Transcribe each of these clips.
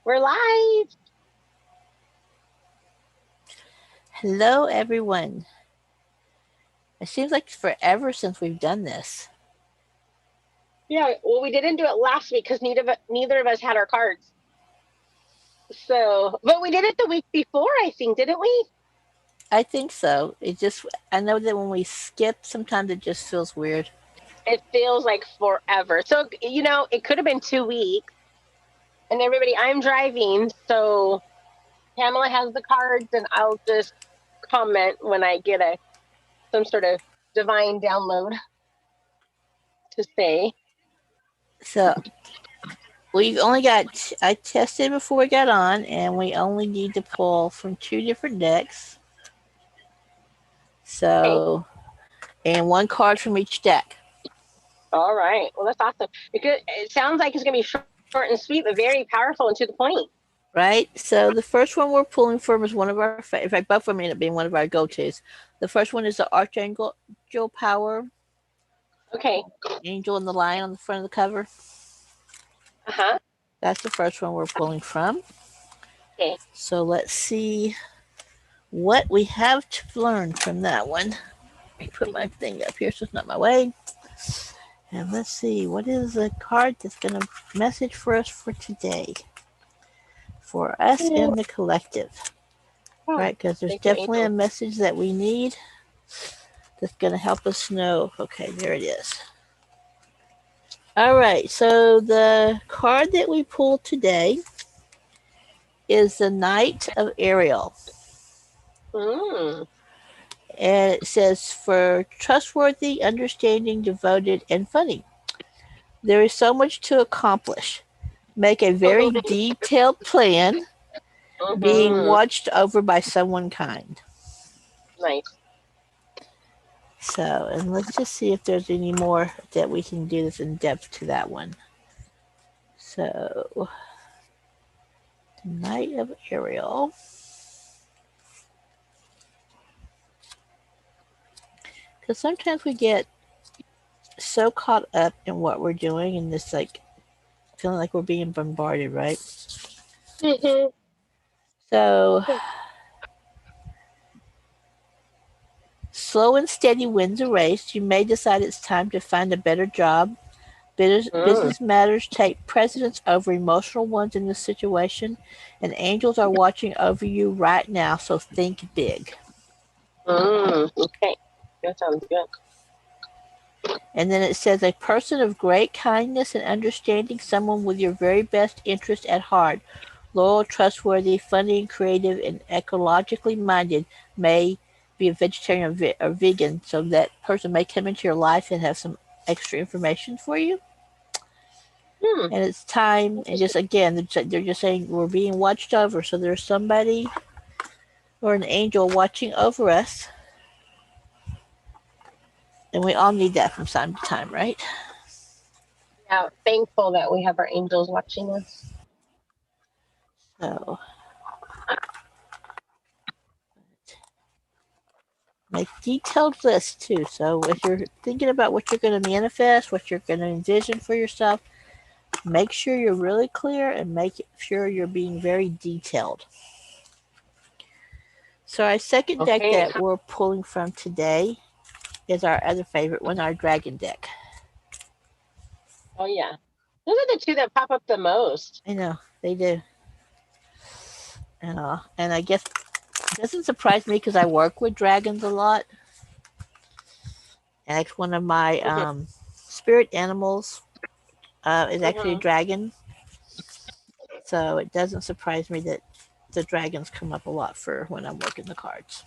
We're live. Hello, everyone. It seems like forever since we've done this. Yeah, well, we didn't do it last week because neither of us had our cards. So, but we did it the week before, I think, didn't we? I think so. I know that when we skip, sometimes it just feels weird. It feels like forever. So, it could have been 2 weeks. And everybody, I'm driving, so Pamela has the cards, and I'll just comment when I get some sort of divine download to say. So I tested before we got on, and we only need to pull from two different decks. Okay. So, and one card from each deck. All right. Well, that's awesome. Because it sounds like it's going to be short and sweet, but very powerful and to the point. Right? So the first one we're pulling from is one of our, in fact, both of them end up being one of our go-tos. The first one is the Archangel Power, Okay. Angel and the Lion on the front of the cover. Uh-huh. That's the first one we're pulling from. Okay. So let's see what we have to learn from that one. Let me put my thing up here so it's not my way. And let's see, what is the card that's going to message for us for today? For us in the collective. Oh, Right? Because there's thank you, definitely a Angel. message that we need that's going to help us know. Okay, there it is. All right, so the card that we pulled today is the Knight of Ariel. Mm. And it says, for trustworthy, understanding, devoted, and funny. There is so much to accomplish. Make a very detailed plan, being Mm-hmm. watched over by someone kind. Nice. So, and let's just see if there's any more that we can do that's in depth to that one. So, Knight of Ariel. Because sometimes we get so caught up in what we're doing and this, like, feeling like we're being bombarded, right? Mm-hmm. So, slow and steady wins a race. You may decide it's time to find a better job. Mm. Business matters take precedence over emotional ones in this situation, and angels are watching over you right now, so think big. Mm. Okay. That sounds good. And then it says, a person of great kindness and understanding, someone with your very best interest at heart, loyal, trustworthy, funny, and creative, and ecologically minded, may be a vegetarian or vegan, so that person may come into your life and have some extra information for you. Hmm. And it's time, and Interesting. just again, they're just saying we're being watched over, so there's somebody or an angel watching over us, and we all need that from time to time, right? Yeah. Thankful that we have our angels watching us. So make detailed lists too. So if you're thinking about what you're going to manifest, what you're going to envision for yourself, make sure you're really clear and make sure you're being very detailed. So our second deck Okay. that we're pulling from today is our other favorite one, our dragon deck. Oh yeah. Those are the two that pop up the most. I know they do. And I guess it doesn't surprise me because I work with dragons a lot, and it's one of my Mm-hmm. spirit animals. Is actually a Mm-hmm. dragon, so it doesn't surprise me that the dragons come up a lot for when I'm working the cards.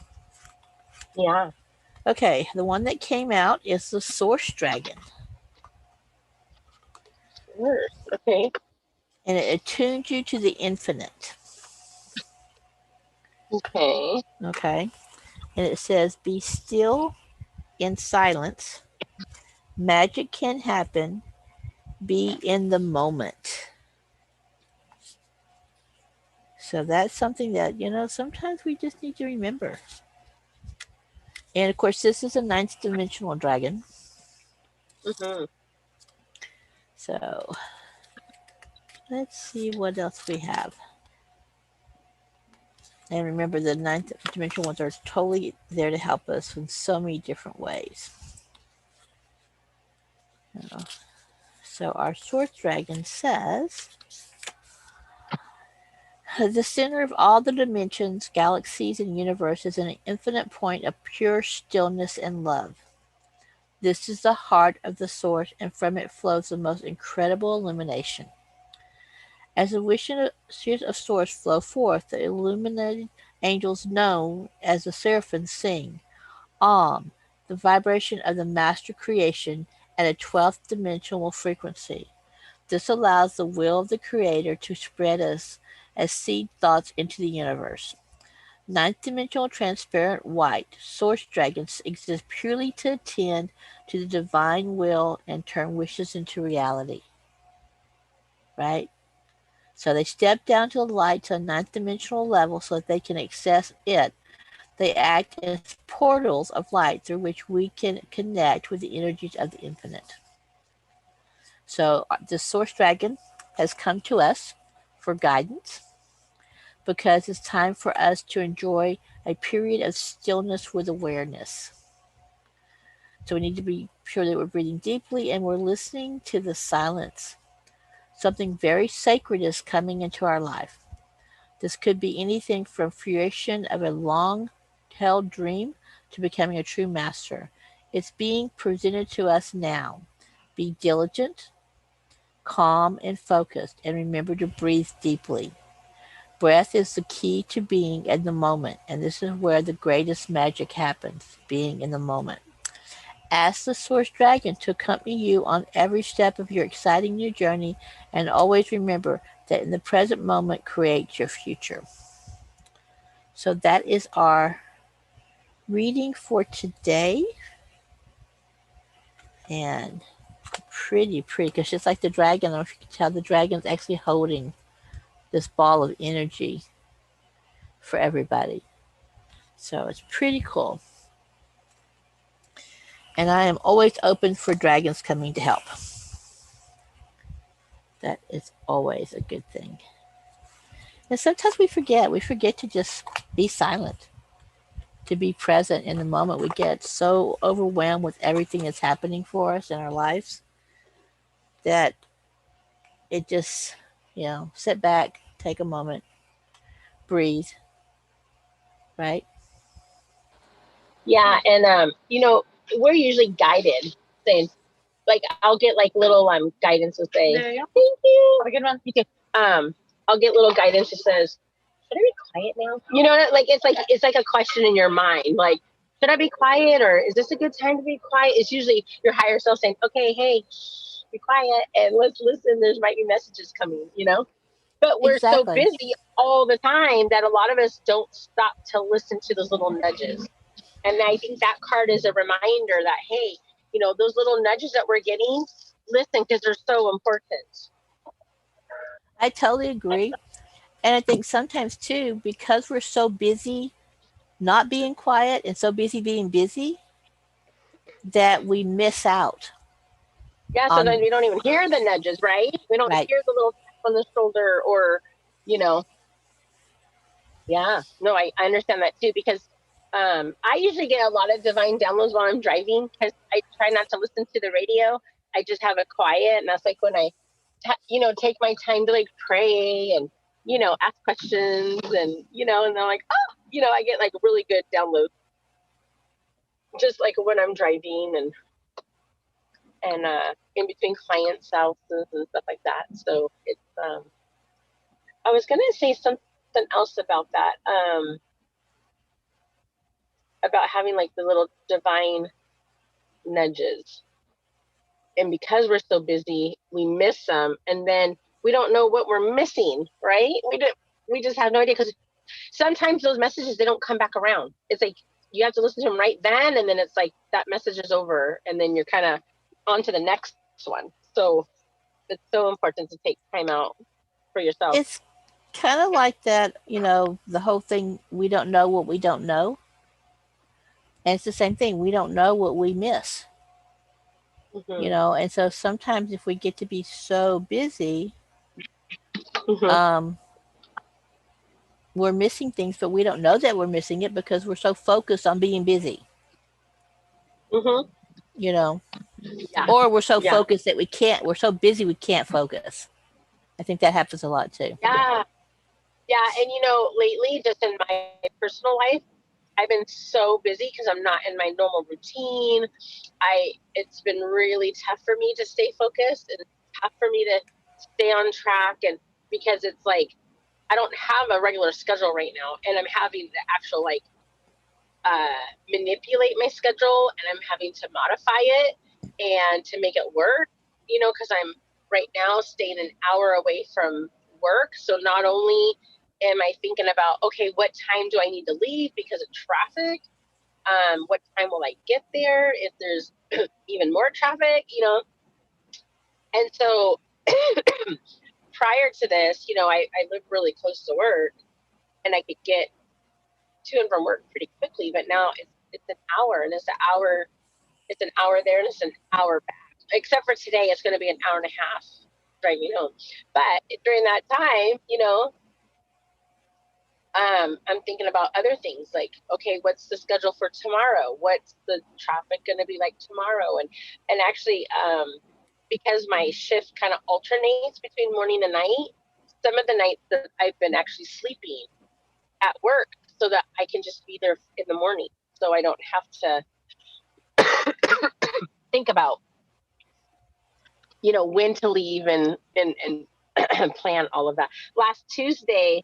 Yeah. Okay, the one that came out is the Source Dragon, Sure. Okay. and it attunes you to the infinite. Okay. Okay, and it says, "Be still in silence. Magic can happen. Be in the moment." So that's something that, sometimes we just need to remember. And of course, this is a ninth dimensional dragon. Mm-hmm. So Let's see what else we have. And remember, the ninth dimensional ones are totally there to help us in so many different ways. So our source dragon says, the center of all the dimensions, galaxies, and universe is an infinite point of pure stillness and love. This is the heart of the source, and from it flows the most incredible illumination. As the wishes of source flow forth, the illuminated angels known as the seraphims sing Om, the vibration of the master creation at a 12th dimensional frequency. This allows the will of the Creator to spread us as seed thoughts into the universe. Ninth dimensional transparent white source dragons exist purely to attend to the divine will and turn wishes into reality. Right? So they step down to the light to a ninth dimensional level so that they can access it. They act as portals of light through which we can connect with the energies of the infinite. So the source dragon has come to us for guidance because it's time for us to enjoy a period of stillness with awareness. So we need to be sure that we're breathing deeply and we're listening to the silence. Something very sacred is coming into our life. This could be anything from fruition of a long held dream to becoming a true master. It's being presented to us now. Be diligent, calm, and focused, and remember to breathe deeply. Breath is the key to being in the moment, and this is where the greatest magic happens, being in the moment. Ask the Source Dragon to accompany you on every step of your exciting new journey, and always remember that in the present moment create your future. So that is our reading for today. And pretty, because just like the dragon, I don't know if you can tell, the dragon's actually holding this ball of energy for everybody. So it's pretty cool. And I am always open for dragons coming to help. That is always a good thing. And sometimes we forget. We forget to just be silent, to be present in the moment. We get so overwhelmed with everything that's happening for us in our lives that it just, sit back, take a moment, breathe, right? Yeah, and we're usually guided, saying like I'll get like little guidance to say, "Thank you, have a good one." You too. I'll get little guidance that says, "Should I be quiet now?" You know, like it's like a question in your mind, like, "Should I be quiet, or is this a good time to be quiet?" It's usually your higher self saying, "Okay, hey, be quiet and let's listen. There might be messages coming." But we're so Exactly. busy all the time that a lot of us don't stop to listen to those little nudges. And I think that card is a reminder that, hey, those little nudges that we're getting, listen, because they're so important. I totally agree. And I think sometimes too, because we're so busy not being quiet and so busy being busy, that we miss out Yeah, so then on, we don't even hear the nudges, right? We don't right. hear the little tap on the shoulder or, you know, yeah. No, I understand that too because I usually get a lot of divine downloads while I'm driving because I try not to listen to the radio. I just have it quiet. And that's like when I, take my time to like pray and, ask questions and they're like, oh, I get like really good downloads just like when I'm driving and in between clients' houses and stuff like that. So it's I was gonna say something else about that. About having like the little divine nudges. And because we're so busy, we miss them and then we don't know what we're missing, right? We just have no idea because sometimes those messages they don't come back around. It's like you have to listen to them right then and then it's like that message is over and then you're kind of on to the next one. So it's so important to take time out for yourself. It's kind of like that, the whole thing, we don't know what we don't know. And it's the same thing. We don't know what we miss, Hmm. And so sometimes if we get to be so busy, Mhm. um, we're missing things, but we don't know that we're missing it because we're so focused on being busy, Mhm. you know, Yeah. or we're so Yeah. focused that we're so busy we can't focus. I think that happens a lot too. Yeah. Yeah. And lately, just in my personal life, I've been so busy because I'm not in my normal routine. It's been really tough for me to stay focused and tough for me to stay on track, and because it's like I don't have a regular schedule right now, and I'm having to actual manipulate my schedule, and I'm having to modify it and to make it work. Because I'm right now staying an hour away from work, so not only am I thinking about, okay, what time do I need to leave because of traffic? What time will I get there if there's even more traffic? And so prior to this, I lived really close to work, and I could get to and from work pretty quickly. But now it's an hour, and it's an hour there, and it's an hour back. Except for today, it's going to be an hour and a half driving home. But during that time, I'm thinking about other things like, okay, what's the schedule for tomorrow? What's the traffic going to be like tomorrow? And actually, because my shift kind of alternates between morning and night, some of the nights that I've been actually sleeping at work so that I can just be there in the morning, so I don't have to think about when to leave and plan all of that. Last Tuesday,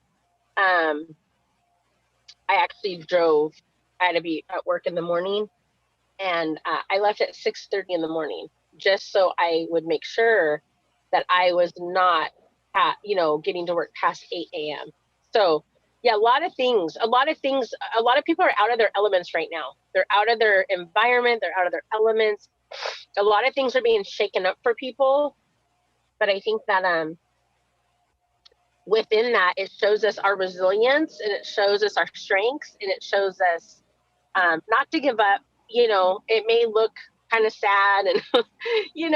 I actually drove. I had to be at work in the morning, and I left at 6:30 in the morning just so I would make sure that I was not getting to work past 8 a.m. So yeah, a lot of people are out of their elements right now. They're out of their environment. They're out of their elements. A lot of things are being shaken up for people, but I think that within that, it shows us our resilience, and it shows us our strengths, and it shows us not to give up. It may look kind of sad, and and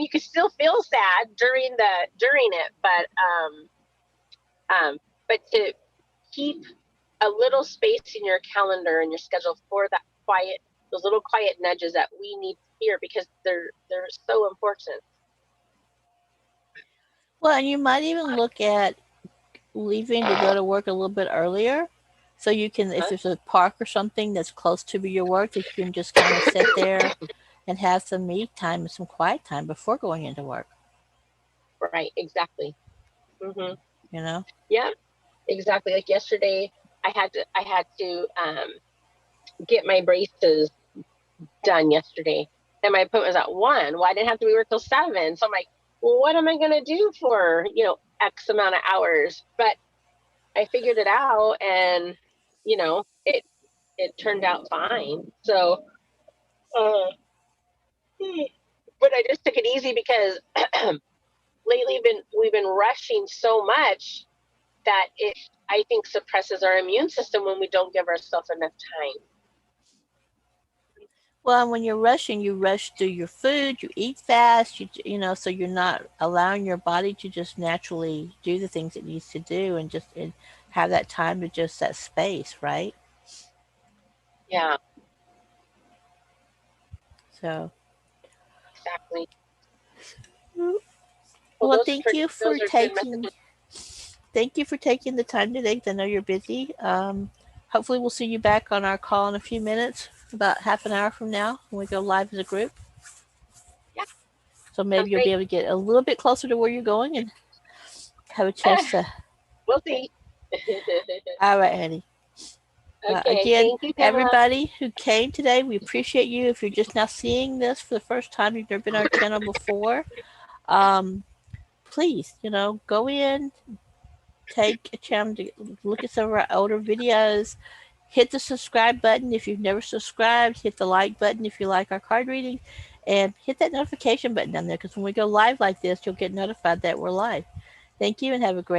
you can still feel sad during it, but to keep a little space in your calendar and your schedule for those little quiet nudges that we need to hear, because they're so important. Well, and you might even look at leaving to go to work a little bit earlier. So you can, if Huh? there's a park or something that's close to your work, that you can just kind of sit there and have some me time and some quiet time before going into work, Right, exactly. Hmm. you know? Yeah, exactly. Like yesterday, I had to get my braces done yesterday, and my appointment was at 1. Well, I didn't have to be work till 7, so I'm like, well, what am I gonna do for X amount of hours? But I figured it out, and it turned out fine. So, uh, but I just took it easy because lately we've been rushing so much that it, I think, suppresses our immune system when we don't give ourselves enough time. Well, and when you're rushing, you rush through your food, you eat fast, so you're not allowing your body to just naturally do the things it needs to do and have that time to just that space, right? Yeah, So, exactly. Well, well, thank you for those are good taking messages. thank you for taking the time today, 'cause I know you're busy. Hopefully, we'll see you back on our call in a few minutes, about half an hour from now, when we go live as a group. Yeah, So maybe sounds you'll be great. able to get a little bit closer to where you're going and have a chance to. We'll see. All right, honey. Okay, Again, thank you, Pamela. everybody who came today, we appreciate you. If you're just now seeing this for the first time, you've never been on our channel before, um, please, go in, take a chance to look at some of our older videos. Hit the subscribe button if you've never subscribed. Hit the like button if you like our card reading. And hit that notification button down there, because when we go live like this, you'll get notified that we're live. Thank you and have a great